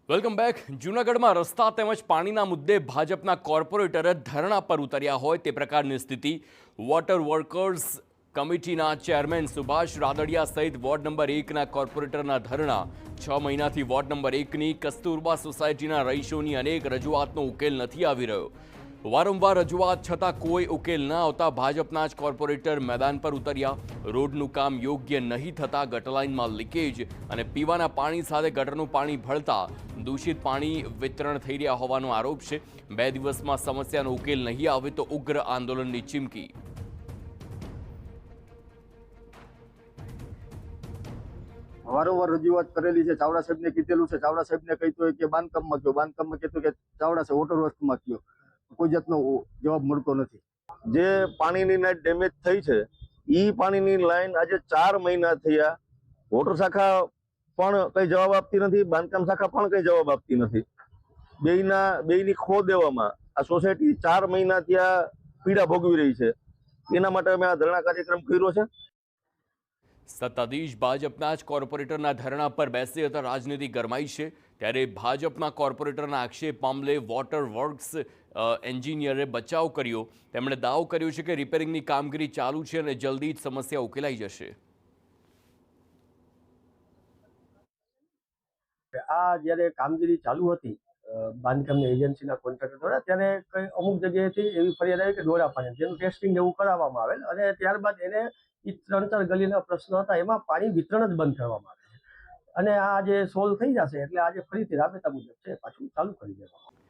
Welcome back. જૂનાગઢમાં રસ્તા તેમજ પાણીના મુદ્દે ભાજપના કોર્પોરેટર જ ધરણા પર ઉતર્યા હોય તે પ્રકારની સ્થિતિ. વોટર વર્કર્સ કમિટીના ચેરમેન સુભાષ રાદડિયા સહિત વોર્ડ નંબર 1ના કોર્પોરેટરના ધરણા. 6 મહિનાથી વોર્ડ નંબર 1ની કસ્તુરબા સોસાયટીના રહીશોની અનેક રજૂઆતનો ઉકેલ નથી આવી રહ્યો. વારંવાર રજૂઆત છતાં કોઈ ઉકેલ ન આવતા ભાજપના જ કોર્પોરેટર મેદાન પર ઉતર્યા. રોડનું કામ યોગ્ય નહીં થતાં ગટરલાઇનમાં લીકેજ અને પીવાના પાણી સાથે ગટરનું પાણી ભળતા દૂષિત પાણી વિતરણ થઈ રહ્યા હોવાનો આરોપ છે. 2 દિવસમાં સમસ્યાનો ઉકેલ નહીં આવે તો ઉગ્ર આંદોલનની ચીમકી. વારંવાર રજૂઆત કરેલી છે. ચાવડા સાહેબને કીધેલું છે. ચાવડા સાહેબને કહીતો હોય કે બાંધકામમાં ગયો, બાંધકામમાં કહેતો કે ચાવડા સાહેબ વોટર વર્કમાં ગયો. કોઈ જાતનો જવાબ મળતો નથી. જે પાણીની લાઈન ડેમેજ થઈ છે એ પાણીની લાઈન આજે 4 મહિના થયા. વોટર શાખા પણ કઈ જવાબ આપતી નથી, બાંધકામ શાખા પણ કઈ જવાબ આપતી નથી. બેયની ખો દેવામાં આ સોસાયટી 4 મહિના ત્યાં પીડા ભોગવી રહી છે. એના માટે અમે આ ધરણા કાર્યક્રમ કર્યો છે. સત્તાધીશ ભાજપના જ કોર્પોરેટરના ધરણા પર બેસી હતા રાજનીતિ ગરમાઈ છે. ત્યારે ભાજપના કોર્પોરેટરના આક્ષેપ મામલે વોટર વર્ક્સ એન્જિનિયરે બચાવ કર્યો. તેમણે દાવો કર્યો છે કે રિપેરિંગની કામગીરી ચાલુ છે અને જલ્દી જ સમસ્યા ઉકેલાઈ જશે. આ જ્યારે કામગીરી ચાલુ હતી બાંધકામની એજન્સીના કોન્ટ્રાક્ટર દ્વારા, ત્યારે કઈ અમુક જગ્યાએથી એવી ફરિયાદ આવી કે ડોળા પાણી જેનું ટેસ્ટિંગ એવું કરાવવામાં આવેલ અને ત્યારબાદ એને 3-4 ગલીના પ્રશ્નો હતા એમાં પાણી વિતરણ જ બંધ કરવામાં આવે છે અને આ જે સોલ્વ થઈ જશે એટલે આજે ફરીથી રાબેતા મુજબ છે પાછું ચાલુ કરી દેવામાં.